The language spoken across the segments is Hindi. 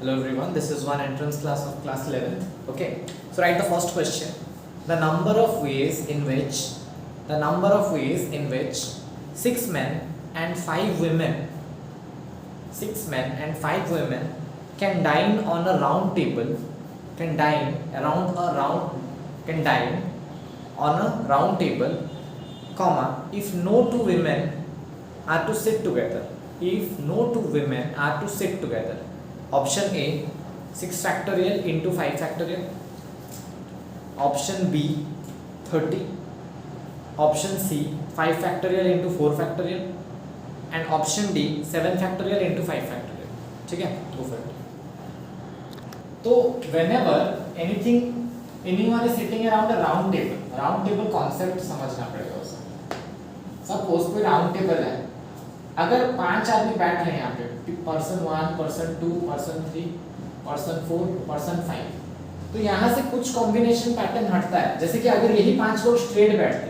Hello everyone, this is one entrance class of class 11th. Okay, so write the first question. The number of ways in which 6 men and 5 women can dine on a round table, can dine on a round table, comma, if no two women are to sit together. Option A 6 factorial into 5 factorial. Option B 30. Option C 5 factorial into 4 factorial. And option D 7 factorial into 5 factorial. ठीक है, go for it. तो whenever anyone is sitting around a round table concept समझना पड़ेगा उसे. Suppose कोई round table है, अगर 5 आदमी बैठ रहे हैं यहाँ पे, person 1, person 2, person 3, person 4, person 5, तो यहाँ से कुछ कॉम्बिनेशन पैटर्न हटता है. जैसे कि अगर यही 5 लोग स्ट्रेट बैठते,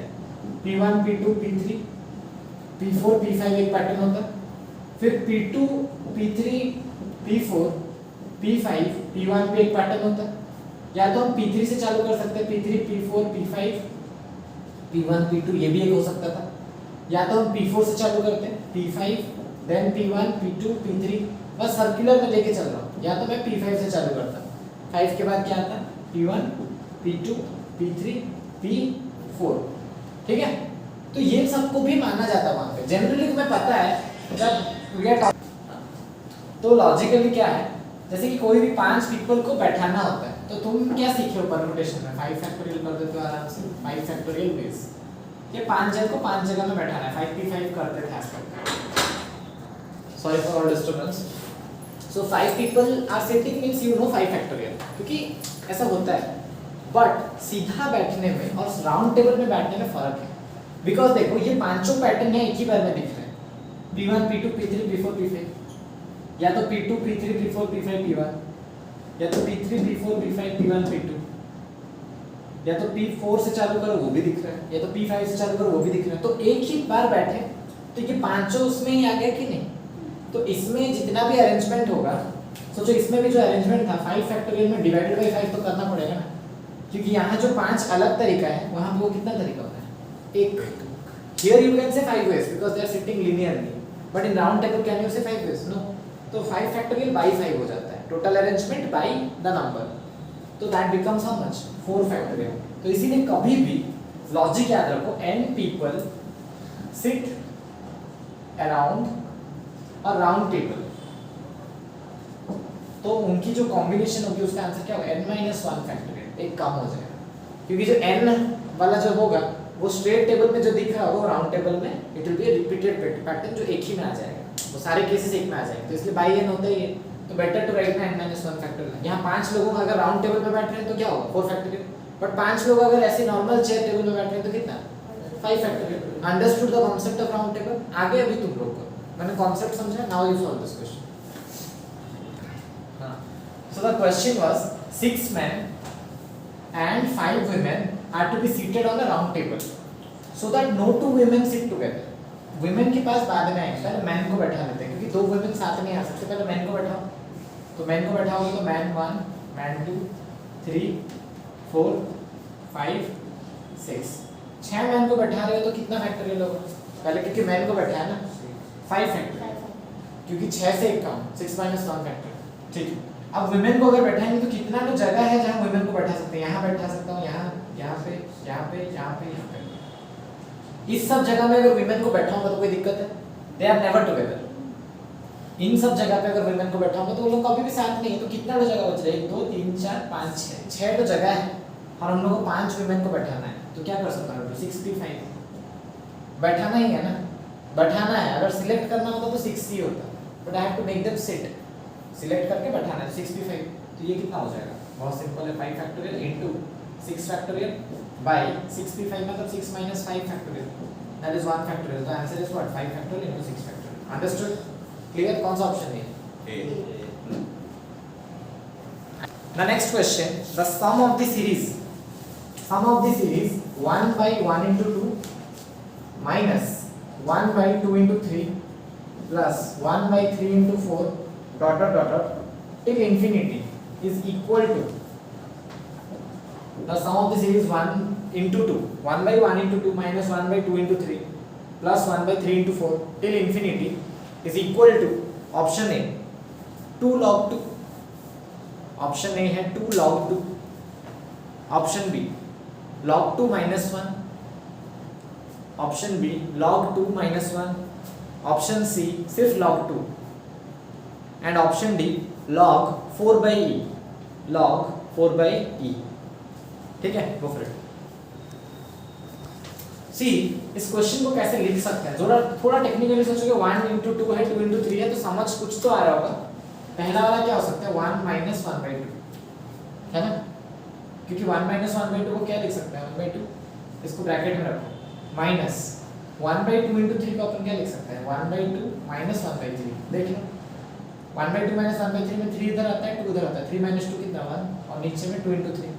P1, P2, P3, P4, P5 एक पैटर्न होता, फिर P2, P3, P4, P5, P1 पे एक पैटर्न होता. या तो हम P3 से चालू कर सकते हैं, P3, P4, P5, P1, P2, ये भी एक हो सकता था. या तो हम P4 से चालू करते हैं, P5, then P1, P2, P3, बस सर्कुलर में लेके चल रहा हूँ. या तो मैं P5 से चालू करता, 5 के बाद क्या आता है, P1, P2, P3, P4. ठीक है, तो ये सबको भी माना जाता है वहां पे. जनरली तुम्हें पता है जब तो लॉजिकली क्या है, जैसे कि कोई भी 5 पीपल को बैठाना होता है, तो तुम क्या सीखे हो परम्यूटेशन में, 5 फैक्टोरियल कर देते हो आराम से, 5 फैक्टोरियल बेस. ये 5 जन को 5 जगह में बैठाना है, 5p5 करते थे आजकल. Sorry for all disturbance. So 5 people are sitting means you know 5 factorial, क्योंकि ऐसा होता है. बट सीधा बैठने में और राउंड टेबल में बैठने में फर्क है. बिकॉज देखो ये पांचों पैटर्न है एक ही बार में दिख रहे हैं, P1, P2, P3, P4, P5. या तो P2, P3, P4, P5, P1, या तो P3, P4, P5, P1, P2, या तो P4 से चालू करो वो भी दिख रहा है, या तो P5 से चालू करो वो भी दिख रहा है. तो एक ही बार बैठे तो ये पांचों उसमें ही आ गया कि नहीं. तो इसमें जितना भी अरेंजमेंट होगा, सोचो इसमें भी जो अरेंजमेंट था 5 फैक्टोरियल में डिवाइडेड बाय 5 तो करना पड़ेगा ना, क्योंकि यहाँ जो 5 अलग तरीका है वहाँ पे वो कितना तरीका होता है, एक. Here you can say 5 ways because they are sitting linearly, but in round table can you say 5 ways? No. तो 5 factorial by 5 हो जाता है, total arrangement by the number, तो that becomes how much, 4 factorial. तो इसीलिए कभी भी लॉजिक याद रखो, n people sit around a round table, तो उनकी जो कॉम्बिनेशन होगी उसका आंसर क्या होगा, n - 1 फैक्टोरियल, एक कम हो जाएगा. क्योंकि जो n वाला जो होगा वो स्ट्रेट टेबल में जो दिख रहा होगा राउंड टेबल में it will be a repeated pattern जो एक ही में आ जाएगा, वो सारे केसेस एक में आ जाएंगे. तो इसलिए बाई n होता ही है, तो better to write n - 1 factorial. यहाँ 5 लोगों का अगर राउंड टेबल में बैठ रहे हैं तो क्या होगा, 4 फैक्टोरियल. बट 5 लोग अगर ऐसे नॉर्मल चेयर टेबल में बैठ रहे हैं तो कितना, 5 factorial. Understood the concept of round table. आगे अभी तुम लोग को मैंने कांसेप्ट समझा, now you solve this question. So the question was 6 men and 5 women are to be seated on a round table so that no two women sit together. Women के पास बाद में आएंगे, पहले मैन को बैठा लेते हैं क्योंकि 2 women साथ नहीं आ सकते. पहले मैन को बैठाओ, तो मैन को बैठाओगे तो मैन 1, मैन 2, 3, 4, 5, 6. 6 मैन को बैठा रहे हो तो कितना फैक्टोरियल होगा, पहले क्योंकि मैन को बैठा है ना 5 फैक्टोरियल, क्योंकि 6 से एक कम 6 - 1 फैक्टोरियल. ठीक है, अब वुमेन को अगर बैठाएंगे तो कितना तो जगह है जहां वुमेन को बैठा सकते हैं. यहाँ बैठा सकता हूँ, यहाँ पे, यहाँ पे, यहाँ पे, यहाँ पे. इस सब जगह में अगर वुमेन को बैठाऊंगा तो कोई दिक्कत है, दे आर नेवर टुगेदर. इन सब जगह पे अगर वुमेन को बैठाऊंगा तो वो लोग कभी भी साथ नहीं है. तो कितना तो जगह बच रहा है, 1 2 3 4 5 6 तो जगह है और हम लोग को 5 वुमेन को बैठाना है. तो क्या कर सकता हूँ, 65 बैठाना ही है ना, बैठाना है. अगर सिलेक्ट करना होता तो 60 होता, but I have to make them sit. Select करके बैठाना है 65. तो ये कितना हो जाएगा, बहुत सिंपल है, 5 फैक्टोरियल इनटू 6 फैक्टोरियल बाय 65 मतलब 6 - 5 फैक्टोरियल, दैट इज 1 फैक्टोरियल. तो answer is what, 5 factorial into 6 factorial. Understood, clear. कौन सा ऑप्शन है? A. The next question, the sum of the series 1/1 into 2 minus 1/2 into 3 plus 1/3 into 4 ... till infinity is equal to the sum of the series 1 into 2, 1 by 1 into 2 minus 1 by 2 into 3 plus 1 by 3 into 4 till infinity is equal to option A 2 log 2. Option A है 2 log 2, option B log 2 minus 1, option B log 2 minus 1, option C सिर्फ log 2 and option D log 4 by e, log 4 by e. ठीक है, गो फॉर इट. सी इस क्वेश्चन को कैसे लिख सकते हैं, थोड़ा टेक्निकली सोचोगे 1 into 2 है 2 into 3 है तो समझ कुछ तो आ रहा होगा. पहला वाला क्या हो सकता है 1 minus 1 by 2 है ना, क्योंकि 1 minus 1 by 2 को क्या लिख सकते हैं 1 by 2, इसको ब्रैकेट में रखो माइनस 1 by 2 into 3 को अपन क्या लिख सकते हैं 1 by 2 minus 1 by 3. देख लो 1 by 2 minus 1 by 3 में 3 इधर आता है 2 इधर आता है, 3 minus 2 कितना 1 और नीचे में 2 into 3.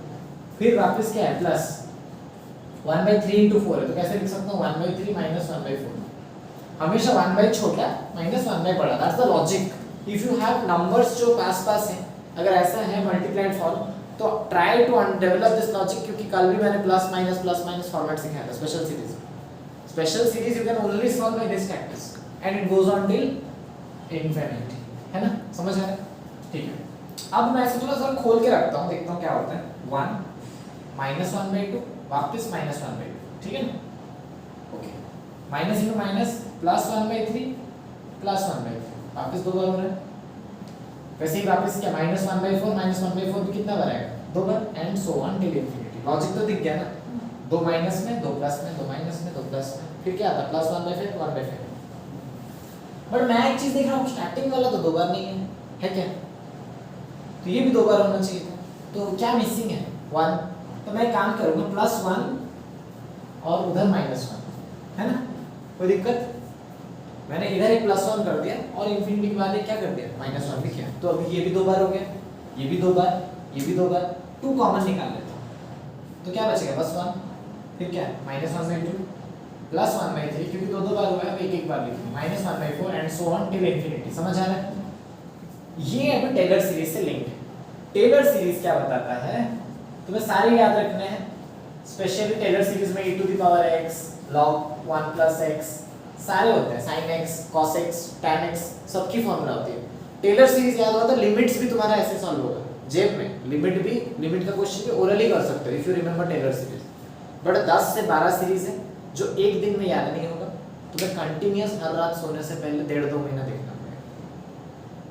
फिर वापस क्या है प्लस 1 by 3 into 4 है तो कैसे लिख सकता हूँ 1 by 3 minus 1 by 4. हमेशा 1 by छोटा minus 1 by बड़ा, that's the logic. If you have numbers जो पास पास हैं, अगर ऐसा है मल्टीप्लाइड फॉर्म तो try to develop this logic, क्योंकि कल भी मैंने प्लस माइनस फॉर्मेट सिखाया था special series. Special series you can only solve by this tactics and it goes on till infinity, है ना, समझ आ रहा है. ठीक है, अब मैं इसको थोड़ा सा खोल के रखता हूँ, देखता हूँ क्या होता है. 1 minus 1 by 2 वापस minus 1 by 2, ठीक है ना. Okay, minus into minus plus 1 by 3 plus 1 by 3 वापस दो बार हो रहा है. वैसे ही वापस क्या माइनस 1 by 4 माइनस 1 by 4 भी कितना बार आएगा दो बार and so on till infinity. Logic तो दिख गया ना, दो माइनस में दो प्लस में, दो माइनस में दो प्लस में, फिर क्या आता है प्लस 1 by 5 1 by 5. बट मैं एक चीज देख रहा हूँ स्टार्टिंग वाला तो दो बार नहीं है क्या, तो ये भी दो बार होना चाहिए था. तो क्या मिसिंग है 1, तो मैं काम करूंगा प्लस 1 और उधर माइनस 1, है ना, कोई दिक्कत. मैंने इधर एक प्लस 1 कर दिया और इंफिनिटी के बाद क्या कर दिया माइनस 1 भी किया, तो अभी ये भी दो बार हो गया, ये भी दो बार, ये भी दो बार. 2 कॉमन निकाल लेता हूँ तो क्या बचेगा बस 1, फिर क्या माइनस 1 by 2 प्लस 1 by 3, क्योंकि दो दो बार हुआ है अब एक एक बार लिखेंगे minus 1 by 4 and so on till infinity. समझ आ रहा है. ये अभी टेलर सीरीज से लिंक्ड है. टेलर सीरीज क्या बताता है तुम्हें सारे याद रखने हैं, स्पेशली टेलर सीरीज में e to the power x log 1 plus x सारे होते हैं, sin x cos x tan x सबकी फॉर्मूला होती है. टेलर सीरीज याद हुआ तो लिमिट्स भी तुम्हारा ऐसे सॉल्व होगा जेब में. लिमिट का क्वेश्चन भी ओरली कर सकते हो if you remember Taylor series. But 10 से 12 सीरीज है जो एक दिन में याद नहीं होगा, तुम्हें कंटिन्यूअस हर रात सोने से पहले 1.5-2 महीना देखना पड़ेगा.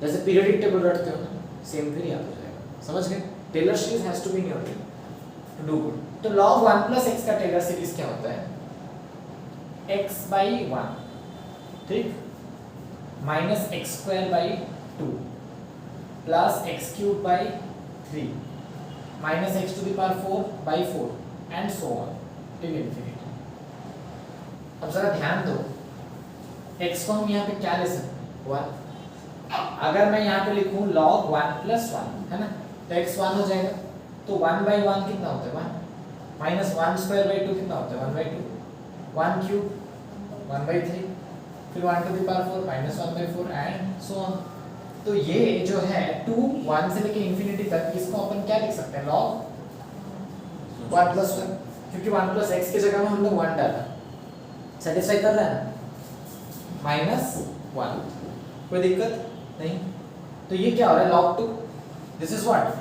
जैसे पीरियडिक टेबल रटते हो ना, सेम फिर याद हो जाएगा. समझ गए. Taylor series has to be in your brain to do good. तो log 1 plus x का टेलर सीरीज क्या होता है x by 1, ठीक, minus x square by 2 plus x cube by 3 minus x to the power 4 by 4 and so on till infinity. अब जरा ध्यान दो, x को हम यहाँ पे क्या ले सकते हैं 1. अगर मैं यहाँ पे लिखूं log 1 plus 1, है ना, तो x 1 हो जाएगा. तो 1 by 1 कितना होता है 1, माइनस 1 square by 2 कितना होता है 1 by 2, 1 cube 1 by 3, फिर 1 to the power 4 minus 1 by 4 and so on. तो ये जो है 2 1 से लेके इंफिनिटी तक, इसको अपन क्या लिख सकते हैं log 1 plus 1, क्योंकि 1 plus x की जगह में हम लोग 1 डाला. सेटिस्फाई कर रहा है ना, माइनस 1, कोई दिक्कत नहीं. तो ये क्या हो रहा है log 2, दिस इज व्हाट.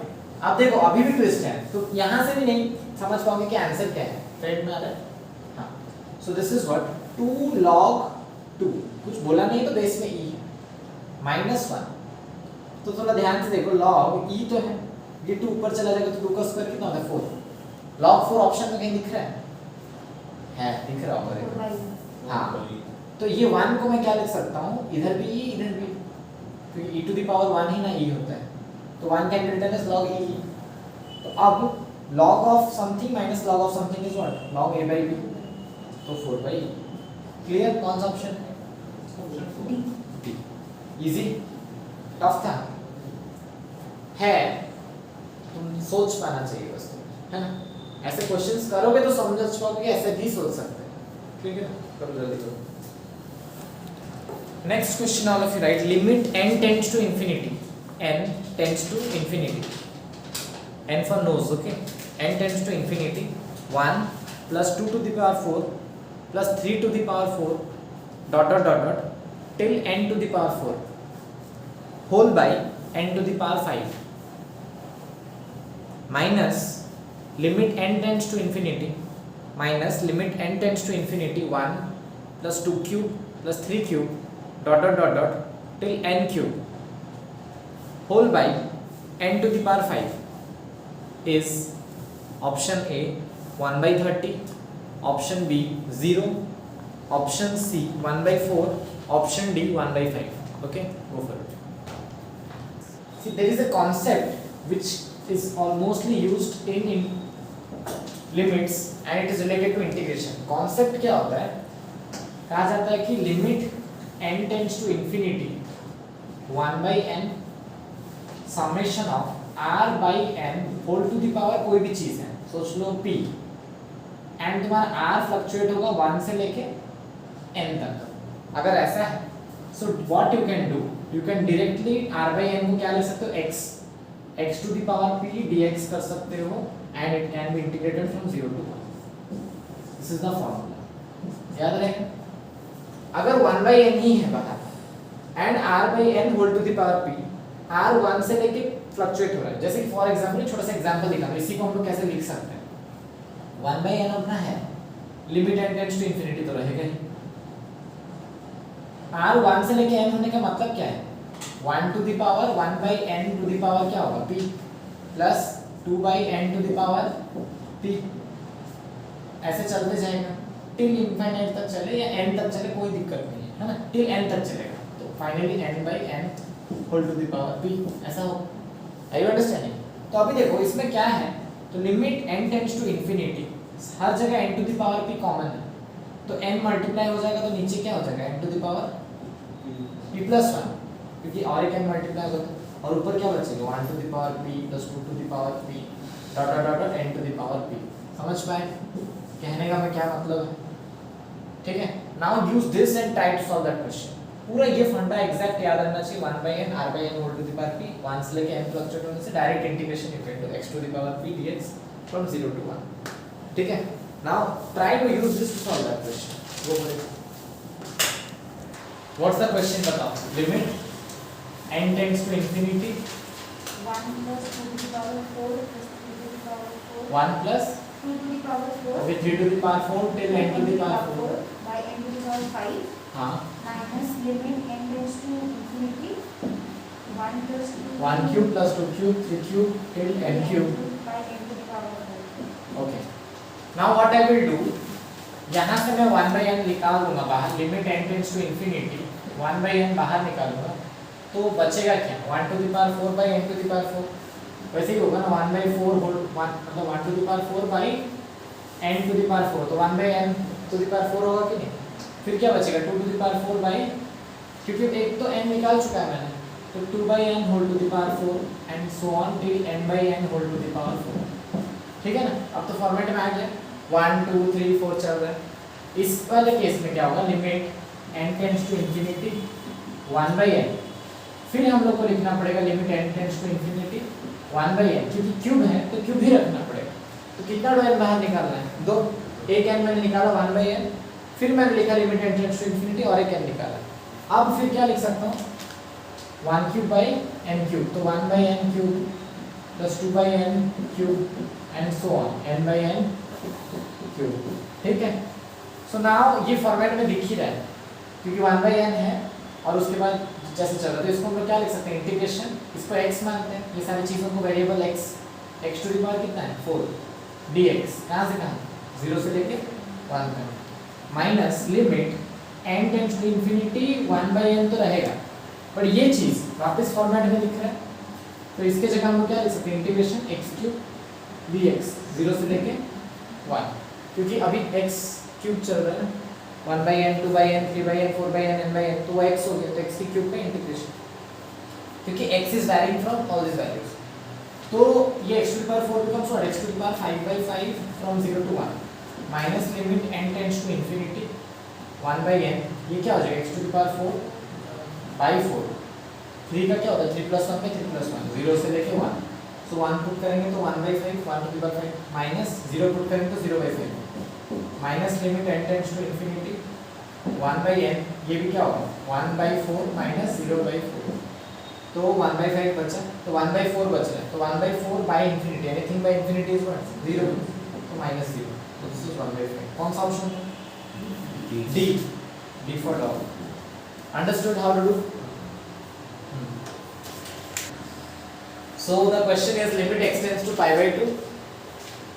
अब देखो अभी भी ट्विस्ट है, तो यहाँ से भी नहीं समझ पाओगे कि आंसर क्या है. फ्रेंड में आ रहा है. हाँ, so this is what 2 log 2, कुछ बोला नहीं तो बेस में e है माइनस 1. तो थोड़ा ध्यान से देखो log e तो है, ये 2 ऊपर चला जाएगा तो 2 का स्क्वायर कितना होता है 4. log 4 ऑप्शन में कहीं दिख रहा है दिख रहा होगा. हाँ, तो ये 1 को मैं क्या लिख सकता हूँ इधर भी e इधर भी, क्योंकि e टू द पावर 1 ही ना e होता है, तो 1 can be written as log e. तो अब log of something minus log of something is what log a by b, तो 4 by e. क्लियर. कौन सा ऑप्शन है डी. इजी टफ था है, तुम सोच पाना चाहिए बस, है ना. ऐसे क्वेश्चंस करोगे तो समझ पाओगे कि ऐसे भी सोच सकते हैं. ठीक है, करो जल्दी करो. Next question all of you right. Limit n tends to infinity, n tends to infinity, n for nose, okay, n tends to infinity, 1 plus 2 to the power 4 plus 3 to the power 4 dot dot dot dot till n to the power 4 whole by n to the power 5 minus limit n tends to infinity minus limit n tends to infinity 1 plus 2 cube plus 3 cube dot dot dot dot till n cube whole by n to the power 5 is option A 1 by 30, option B 0, option C 1 by 4, option D 1 by 5. Okay, go for it. See, there is a concept which is mostly used in limits and it is related to integration. Concept क्या होता है? कहा जाता है कि limit n tends to infinity 1 by n summation of r by n whole to the power कोई भी चीज है, सोच लो p, एंड तुम्हारा r फ्लक्चुएट होगा 1 से लेके n तक. अगर ऐसा है so what you can do, you can directly r by n को क्या लिख सकते हो, x to the power p dx कर सकते हो and it can be integrated from 0 to 1. This is the formula, याद रहेगा. अगर 1 by n ही है बाहर and r by n whole to the power p, r 1 से लेके फ्लक्चुएट हो रहा है. जैसे कि फॉर एग्जांपल छोटा सा एग्जांपल दिखा, इसी को हम लोग कैसे लिख सकते हैं. 1 by n अपना है, limit n tends to infinity तो रहेगा ही. r 1 से लेके n होने का मतलब क्या है, 1 to the power 1 by n to the power क्या होगा p plus 2 by n to the power p. ऐसे चलते जाएगा टिल इनफाइनाइट तक चले या n तक चले, कोई दिक्कत नहीं है ना, टिल n तक चलेगा. तो finally n by n whole to the power p ऐसा हो. Are you understanding? तो अभी देखो इसमें क्या है, तो limit n tends to infinity, हर जगह n to the power p common है, तो n मल्टीप्लाई हो जाएगा तो नीचे क्या हो जाएगा n to the power p plus 1, क्योंकि और एक n मल्टीप्लाई होगा और ऊपर क्या बचेगा 1 to the power p plus 2 to the power p dot dot dot n to the power p. समझ पाए कहने का मैं क्या मतलब है? ठीक है. Now use this and try to solve that question. पूरा ये फंडा एग्जैक्ट याद रहना चाहिए. 1 by n r by n whole to the power p, 1 से लेके n फ्लक्चुएट होने से direct integration you can do x to the power p dx from 0 to 1. ठीक है. Now try to use this to solve that question. Go for it. What's the question बताओ. Limit n tends to infinity 1 plus 2 to the power 4 plus 3 to the power 4 1 plus 2 to the power 4 with 3 to the power 4 till n to the power 4 by n to the power 5 हाँ minus limit n tends to infinity 1 plus 2 1 cube plus 2 cube 3 cube till n cube. by n to the power 4. Okay. Now what I will do, यहाँ से मैं 1 by n निकाल दूंगा बाहर, limit n tends to infinity 1 by n बाहर निकालूंगा तो बचेगा क्या 1 to the power 4 by n to the power 4. वैसे ही होगा ना 1 by 4 होल 1 मतलब 1 to the power 4 by n to the power 4, तो 1 by n to the power 4 होगा कि नहीं. फिर क्या बचेगा 2 to the power 4 by, क्योंकि एक तो n निकाल चुका है मैंने, तो 2 by n whole to the power 4 and so on till n by n whole to the power 4. ठीक है ना. अब तो फॉर्मेट में आ गया 1 2 3 4 चल रहा है. इस वाले केस में क्या होगा, limit n tends to infinity 1 by n, फिर हम लोग को लिखना पड़ेगा limit n tends to infinity 1 by n, क्योंकि क्यूब है तो क्यूब ही रखना पड़ेगा. तो कितना n बाहर निकालना है, दो. एक n मैंने निकाला 1 by n, फिर मैंने लिखा limit n tends to infinity और एक n निकाला. अब फिर क्या लिख सकता हूँ 1 क्यूब by n क्यूब, तो 1 by n cube plus 2 by n cube and so on n by n cube. ठीक है. सो नाउ ये फॉर्मेट में दिख ही रहा है क्योंकि 1 by n है और उसके बाद जैसे चल रहा है, तो इसको हम लोग क्या लिख सकते हैं, इंटीग्रेशन. इसको x मानते हैं, ये सारी चीज़ों को variable x to the power कितना है 4 dx, कहाँ से कहाँ 0 से लेके 1 तक minus limit n tends to infinity 1 by n तो रहेगा, पर ये चीज़ वापस फॉर्मेट में दिख रहा है, तो इसके जगह हम लोग क्या लिख सकते हैं, इंटीग्रेशन x क्यूब dx 0 से लेके 1, क्योंकि अभी x क्यूब चल रहा है ना, 1 by n 2 by n 3 by n 4 by n n by n, तो वो x हो गया, तो x की क्यूब का इंटीग्रेशन, क्योंकि x is varying from all this values. तो ये x to the power 4 becomes what, x to the power 5 by 5 फ्रॉम 0 to 1 minus limit n tends to infinity 1 by n, ये क्या हो जाएगा x to the power 4 by 4 3 का क्या होता है 3 + 1 पे 3 + 1 0 से लेके 1, सो 1 पुट करेंगे तो 1/5 1 to the power 5 minus 0 put करेंगे तो 0/5 minus limit n tends to infinity 1/n, ये भी क्या होगा 1/4 माइनस 0/4, तो 1/5 बचा, तो 1/4 बच रहा है, तो 1/4 by infinity, anything by infinity is what 0, तो -0, तो दिस इज 1/5. कौन सा ऑप्शन है? D for dog. Understood how to do? So the question is limit extends to pi/2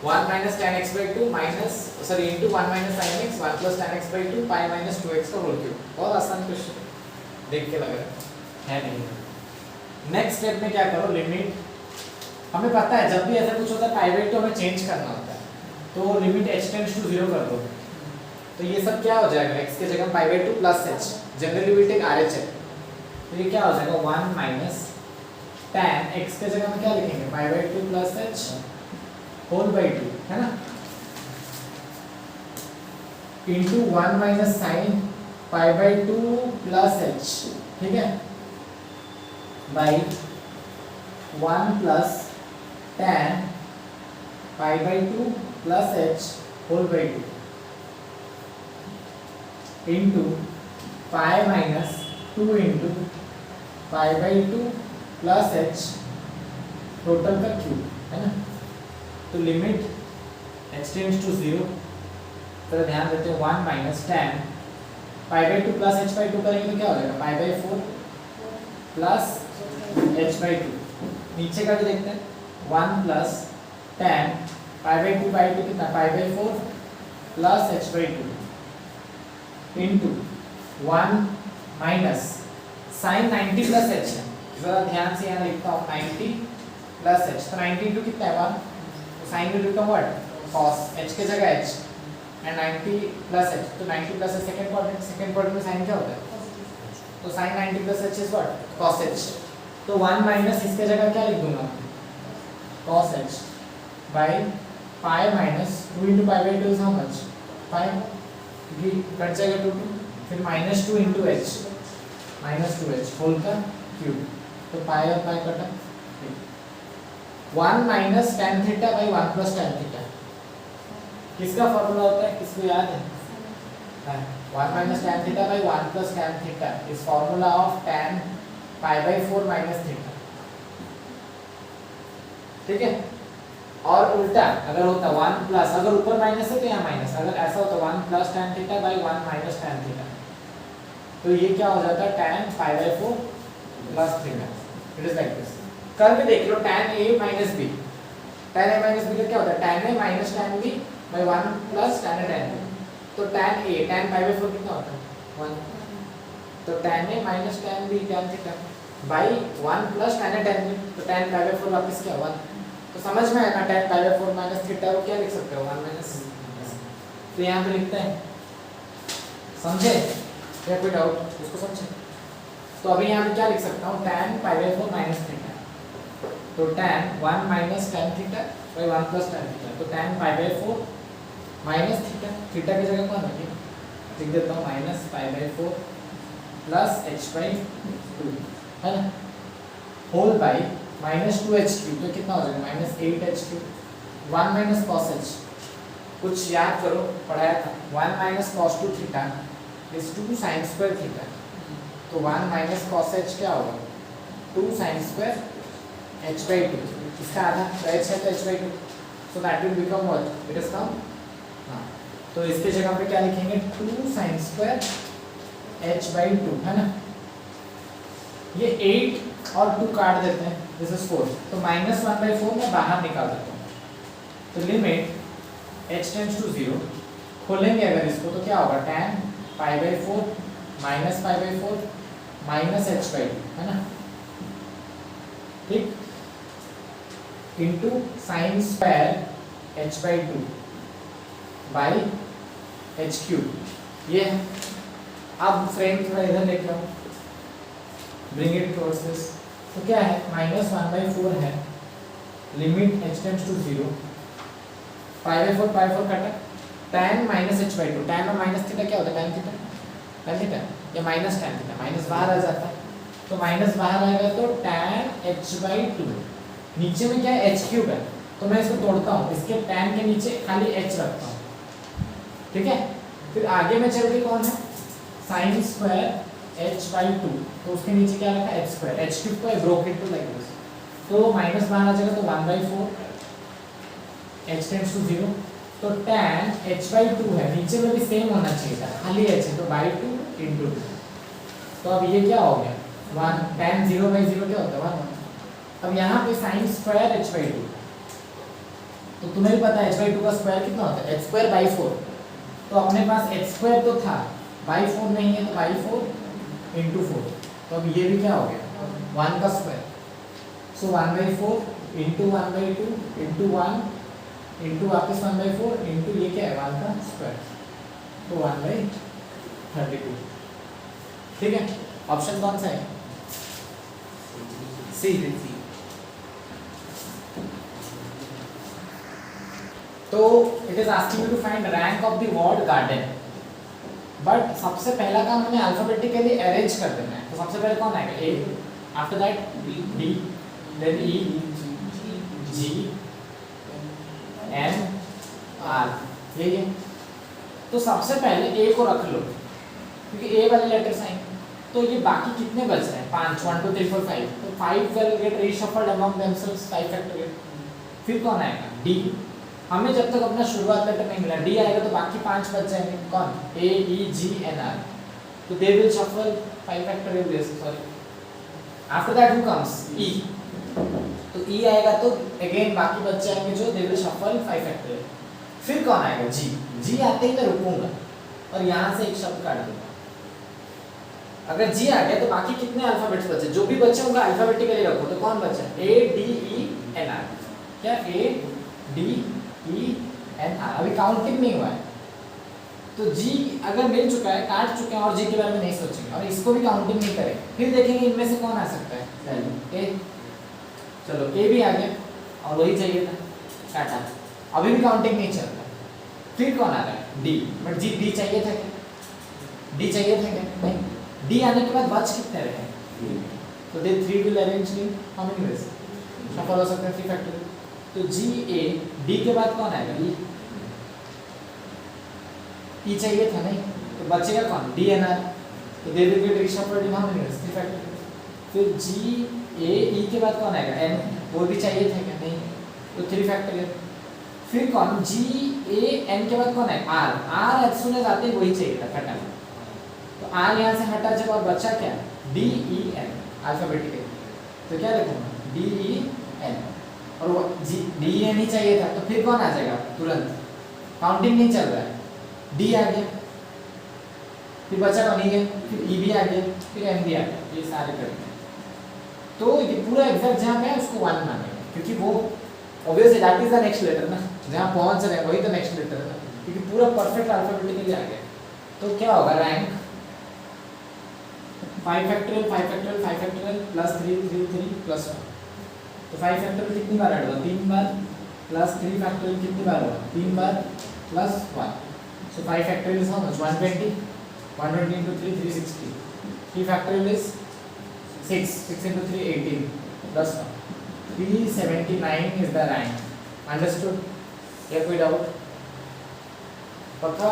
1 minus tan x/2 into 1 minus sin x 1 plus tan x/2 pi minus 2x का होल क्यूब. बहुत आसान क्वेश्चन देख के लग रहा है नहीं. नेक्स्ट स्टेप में क्या करो, लिमिट हमें पता है जब भी ऐसा कुछ होता है pi/2 हमें चेंज करना होता है, तो लिमिट h टेंड्स टू 0 कर दो, तो ये सब क्या हो जाएगा x के जगह pi/2 plus h, generally we take RHS, तो ये क्या हो जाएगा 1 माइनस tan x के जगह में क्या लिखेंगे pi/2 plus h whole by 2, है ना, into 1 minus sine pi/2 plus h, ठीक है, by 1 plus tan pi/2 plus h whole by 2 into pi minus 2 into pi/2 plus h total का क्यूब, है ना, तो लिमिट h टेंड्स टू 0, तो ध्यान देते हैं 1 minus tan pi/2 plus h/2 करेंगे तो क्या हो जाएगा pi/4 प्लस h/2, नीचे का भी देखते हैं 1 प्लस tan pi/2 कितना pi/4 plus h/2 into 1 minus sine 90 plus h है, जरा ध्यान से यहाँ लिखता हूँ 90 प्लस h, तो 90 इंटू कितना है 1, तो sine will become what cos, h के जगह h एंड 90 प्लस h, तो 90 प्लस h सेकंड क्वाड्रेंट में साइन क्या होता है, तो sine 90 plus h is what cos h, तो 1 माइनस इसके जगह क्या लिख दूंगा cos h by pi minus 2 into pi/2 is how much pi, कट जाएगा 2 फिर minus 2 into h minus 2h whole का क्यूब, तो पाई और पाई कटा, 1 minus tan theta by 1 plus tan theta, किसका फॉर्मूला होता है, किसको याद है 1 minus tan theta by 1 plus tan theta is formula of tan pi/4 minus theta, ठीक है, और उल्टा अगर होता 1 प्लस, अगर ऊपर माइनस है तो यहाँ माइनस, अगर ऐसा होता 1 plus tan theta by 1 minus tan theta, तो ये क्या हो जाता है tan pi/4 plus theta, it is like this. कर भी देख लो tan a minus b, tan a minus b का क्या होता है tan a minus tan b by 1 plus tan a tan b, तो tan a tan pi/4 कितना होता है 1, तो tan a minus tan b tan theta by 1 plus tan a tan b, तो tan pi/4 वापस क्या 1, तो समझ में आया ना tan pi/4 माइनस थीटा को क्या लिख सकते हो 1 माइनस, तो यहाँ पे लिखते हैं, समझे या कोई डाउट उसको समझे, तो अभी यहाँ पे क्या लिख सकता हूँ tan pi/4 माइनस थीटा, तो tan 1 minus tan theta by 1 plus tan theta, तो tan pi/4 minus theta, theta की जगह कौन रखिए लिख देता हूँ माइनस pi/4 प्लस h/2, है ना, होल बाई माइनस 2h3, तो कितना हो जाएगा minus 8h3, 1 minus cos h, कुछ याद करो पढ़ाया था 1 minus cos 2 theta is 2 sin square theta, तो 1 माइनस cos h क्या होगा 2 sin स्क्वायर h/2, इसका आधा h है तो h/2, so that will become what it is come, हाँ, तो इसके जगह पे क्या लिखेंगे 2 sin स्क्वायर h/2, है ना, ये 8 और 2 काट देते हैं, दिस इज 4, तो माइनस 1/4 मैं बाहर निकाल देता हूँ, तो लिमिट h टेंड्स टू 0, खोलेंगे अगर इसको तो क्या होगा tan pi/4 minus pi/4 minus h/2, है ना, ठीक, into sine square h/2 by h3, ये है. अब फ्रेम थोड़ा इधर लेके आओ, ब्रिंग इट टुवर्ड्स दिस, तो क्या है माइनस 1/4 है, limit h tends to 0, pi/4 कटा, tan माइनस h/2, tan और माइनस थीटा क्या होता है tan थीटा या माइनस tan थीटा, माइनस बाहर आ जाता है, तो माइनस बाहर आएगा तो tan h/2। नीचे में क्या है h³ है, तो मैं इसको तोड़ता हूँ, इसके tan के नीचे खाली h रखता हूँ, ठीक है। फिर आगे में चल के कौन है sin स्क्वायर h/2, तो उसके नीचे क्या रखा h², h³ को broke it to like this, तो माइनस बाहर आ जाएगा तो 1/4 h टेंड्स टू 0, तो tan h/2 है, नीचे में भी सेम होना चाहिए था, खाली h है, तो by2 into 2। तो अब ये क्या हो गया 1, tan 0/0 क्या होता है 1। अब यहाँ पे sin स्क्वायर h/2, तो तुम्हें भी पता है h/2 का स्क्वायर कितना होता है h²/4, तो अपने पास h² तो था, by4 नहीं है, तो by4 into 4, तो अब ये भी क्या हो गया 1 का स्क्वायर, सो 1/4 into 1/2 into 1 into वापस 1/4 into ये क्या है 1 का स्क्वायर, तो 1/32, ठीक है। ऑप्शन कौन सा है सी। तो it is asking you to find rank of the word garden, but सबसे पहला काम हमें अल्फाबेटिकली अरेंज कर देना है, तो सबसे पहले कौन आएगा A, after that D, then E, G, N, R, यही है। तो सबसे पहले ए को रख लो, क्योंकि ए वाले लेटर्स आएंगे, तो ये बाकी कितने बच रहे हैं 5, 1 2 3 4 5, तो 5 will get reshuffled among themselves 5 factorial. फिर कौन आएगा डी, हमें जब तक अपना शुरुआत लेटर नहीं मिला, डी आएगा तो बाकी 5 बच जाएंगे, कौन ए, ई, जी, एन, आर, तो they will shuffle 5 factorial this, sorry. After that who comes E, तो ई आएगा तो अगेन बाकी बच जाएंगे जो दे विल शफल 5 फैक्टोरियल। फिर कौन आएगा जी, जी आते ही मैं रुकूंगा और यहाँ से एक शब्द काट दूंगा। अगर जी आ गया तो बाकी कितने अल्फाबेट्स बचे, जो भी बचे उनका अल्फाबेटिकली रखो, तो कौन बचा ए, डी, ई, एन, आर, क्या ए, डी, ई, एन, आर, अभी काउंटिंग नहीं हुआ है, तो जी अगर मिल चुका है, काट चुके हैं और जी के बारे में नहीं सोचेंगे और इसको भी काउंटिंग नहीं करेंगे, फिर देखेंगे इनमें से कौन आ सकता है ए, चलो ए भी आ गया और वही चाहिए था, काटा, अभी भी काउंटिंग नहीं चल रहा। फिर कौन आ रहा है डी, बट जी डी चाहिए था क्या, डी चाहिए था क्या नहीं, डी आने के बाद बच कितने रहे, तो दे 3 will arrange in how many veg, सफल हो सकते हैं 3 फैक्टोरियल, तो जी ए, डी के बाद कौन आएगा ई, ई चाहिए था नहीं, तो बचेगा कौन डी एन आर, तो they will get reshuffled in how many ways 3 factorial. फिर जी ए, ई के बाद कौन आएगा एन, वो भी चाहिए था क्या नहीं, तो 3 फैक्टोरियल। फिर कौन जी ए एन के बाद कौन है R, R as soon as आते ही वही चाहिए था कटा, तो आर यहाँ से हटा जब और बचा क्या डी ई एन अल्फाबेटिकली, तो क्या लिखूंगा डी ई एन, और वो जी डी एन ही चाहिए था, तो फिर कौन आ जाएगा तुरंत, काउंटिंग नहीं चल रहा है, डी आ गया, फिर बचा कौन ई है, फिर ई भी आ गया, फिर एन भी आ गया, ये सारे करते हैं। तो ये पूरा एग्जैक्ट जहाँ पे है उसको 1 मानेंगे, क्योंकि वो obviously that is the next letter ना, जहाँ पहुँच रहे हैं वही तो नेक्स्ट लेटर है ना, क्योंकि पूरा परफेक्ट अल्फाबेटिकली आ गया। तो क्या होगा rank 5 factorial 5 factorial 5 factorial plus 3 3 3 plus 1, तो 5 फैक्टोरियल कितनी बार ऐड हुआ 3 बार, प्लस 3 फैक्टोरियल कितनी बार हुआ 3 बार plus 1, so 5 factorial is how much 120, 120 into 3 360, 3 factorial is 6, 6 into 3 18 plus 1, 379 is the rank, understood? क्या कोई डाउट पक्का?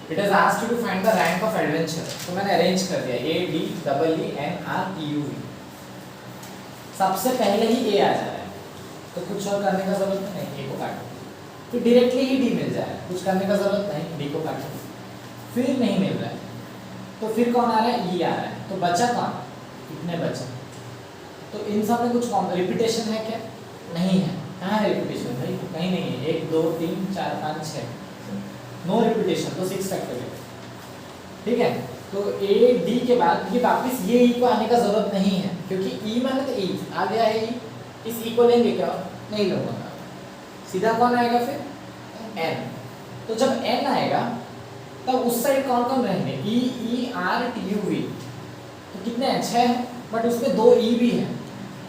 It has asked you to find the rank of adventure, तो मैंने अरेंज कर दिया A D E N R T U V, सबसे पहले ही A आ जा रहा है, तो कुछ और करने का जरूरत नहीं, A को काटो, फिर डायरेक्टली ही D मिल जाएगा, कुछ करने का जरूरत नहीं, D को काटो, फिर नहीं मिल रहा है, तो फिर कौन आ रहा है E आ रहा है, तो बचा कौन, कितने बचे, तो इन सब में कुछ रिपीटेशन है क्या, नहीं है, कहाँ है रिपीटेशन भाई, कहीं नहीं है, 1 2 3 4 5 6, नो रिपीटेशन, तो 6 फैक्टोरियल, ठीक है। तो ए डी के बाद ये वापस ये ई को आने का जरूरत नहीं है, क्योंकि ई माने तो ई आ गया है, ई इस ई को लेंगे क्या, नहीं लूंगा, सीधा कौन आएगा फिर एन, तो जब एन आएगा तब उस साइड कौन कौन रहेंगे E E R T U V, तो कितने हैं 6 हैं, बट उसमें 2 ई भी हैं,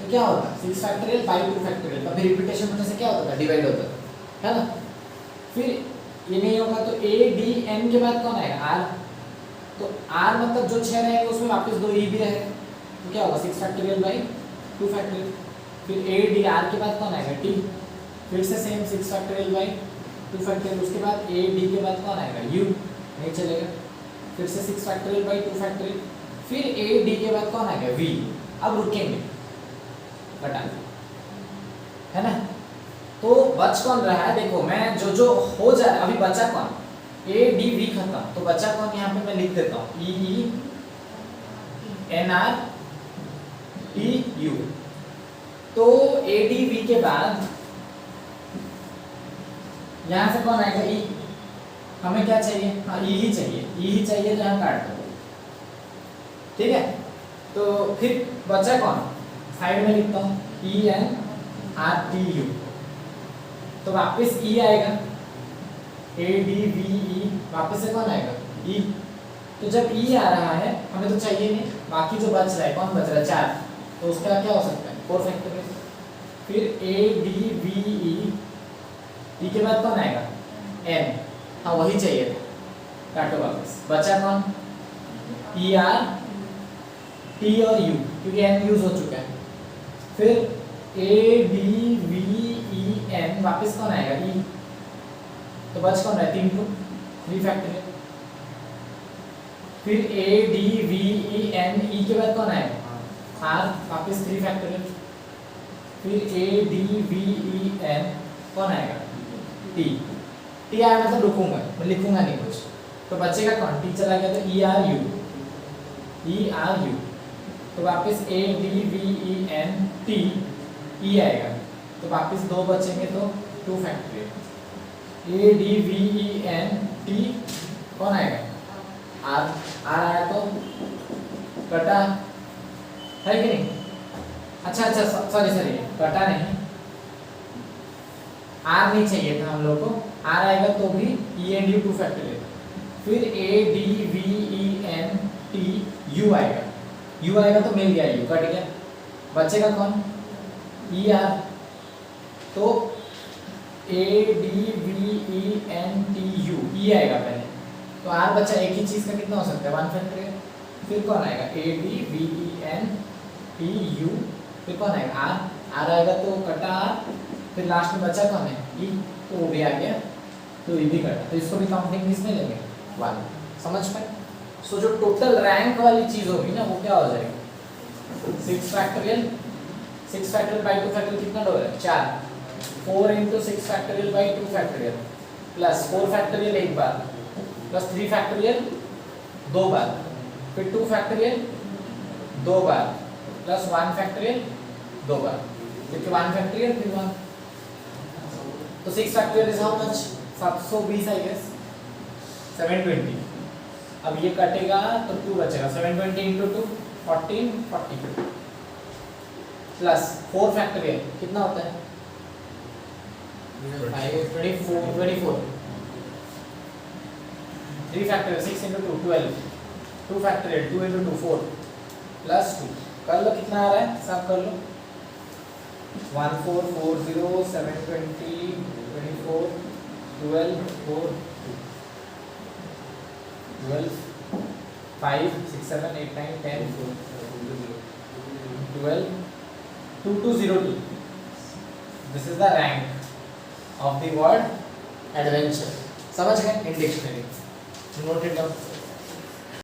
तो क्या होता 6 फैक्टोरियल बाई 2 फैक्टोरियल, कभी रिपीटेशन होने से क्या होता है डिवाइड होता है ना। फिर ये नहीं होगा तो ए डी एन के बाद कौन आएगा आर, तो r मतलब जो 6 रहेगा उसमें वापस 2 e भी रहेगा, तो क्या होगा 6 फैक्टोरियल बाई 2 फैक्टोरियल। फिर a d r के बाद कौन आएगा t, फिर से सेम 6 फैक्टोरियल बाई 2 फैक्टोरियल, उसके बाद a d के बाद कौन आएगा u, नहीं चलेगा, फिर से 6 फैक्टोरियल बाई 2 फैक्टोरियल, फिर a d के बाद कौन आएगा v। अब रुकेंगे बटा, है ना। तो बच कौन रहा है, देखो मैं जो जो हो जा रहा है, अभी बचा कौन, a d v खत्म, तो बचा कौन, यहाँ पे मैं लिख देता हूँ e e n r t u। तो a d v के बाद यहाँ से कौन आएगा e, हमें क्या चाहिए, हाँ e ही चाहिए, e ही चाहिए, तो यहाँ काट दो, ठीक है। तो फिर बचा कौन, साइड में लिखता हूँ e n r t u, तो वापस e आएगा, a d v e, वापस से कौन आएगा e। तो जब e आ रहा है हमें तो चाहिए नहीं, बाकी जो बच रहा है, कौन बच रहा है 4, तो उसका क्या हो सकता है 4 फैक्टोरियल। फिर a d v e, e के बाद कौन आएगा n, हाँ वही चाहिए था, काटो वापस, बचा कौन e r t और u, क्योंकि n यूज हो चुका है। फिर a d v e n, वापस कौन आएगा e, तो बच कौन रहा है 3 फैक्टोरियल। फिर a d v e n, e के बाद कौन आएगा r, वापस 3 फैक्टोरियल। फिर a d v e n, कौन आएगा t, t आया मतलब रुकूंगा, मैं लिखूंगा नहीं कुछ, तो बचेगा कौन, t चला गया, तो e r u, तो वापस a d v e n t, e आएगा, तो वापस 2 बचेंगे, तो 2 factorial. a d v e n t, कौन आएगा r, r आया तो कटा, है कि नहीं। अच्छा सॉरी कटा नहीं, r नहीं चाहिए था हम लोग को, r आएगा तो भी e and u 2 फैक्टोरियल। फिर a d v e n t u आएगा, u आएगा तो मिल गया, u कट गया, बचेगा कौन e r, तो a d v e n t u, e आएगा पहले, तो r बचा, एक ही चीज का कितना हो सकता है 1 फैक्टोरियल। फिर कौन आएगा a d v e n t u, फिर कौन आएगा r आएगा तो कटा r, फिर लास्ट में बचा कौन है e, तो वो भी आ गया, तो ये भी कटा, तो इसको भी काउंटिंग किसमें लेंगे 1, समझ पाए। सो जो टोटल रैंक वाली चीज होगी ना, वो क्या हो जाएगी 6 फैक्टोरियल, 6 फैक्टोरियल बाई 2 फैक्टोरियल कितना हो रहा है 4, 4 into 6 factorial by 2 factorial, plus 4 factorial एक बार, प्लस 3 फैक्टोरियल 2 बार, फिर 2 फैक्टोरियल 2 बार, प्लस 1 फैक्टोरियल 2 बार, क्योंकि 1 फैक्टोरियल फिर 1, तो 6 factorial is how much 720 I guess 720। अब ये कटेगा तो 2 बचेगा, 720 into 2 14 40, प्लस 4 फैक्टोरियल कितना होता है 24, 3 factorial 6 into 2 12, 2 factorial 2 into 2 4, plus 2, कर लो कितना आ रहा है, सब कर लो 1440 720 24 12 4 12 5 6 7 8 9 10 12 2202, this is the rank of the word adventure, समझ गए in dictionary, note it down.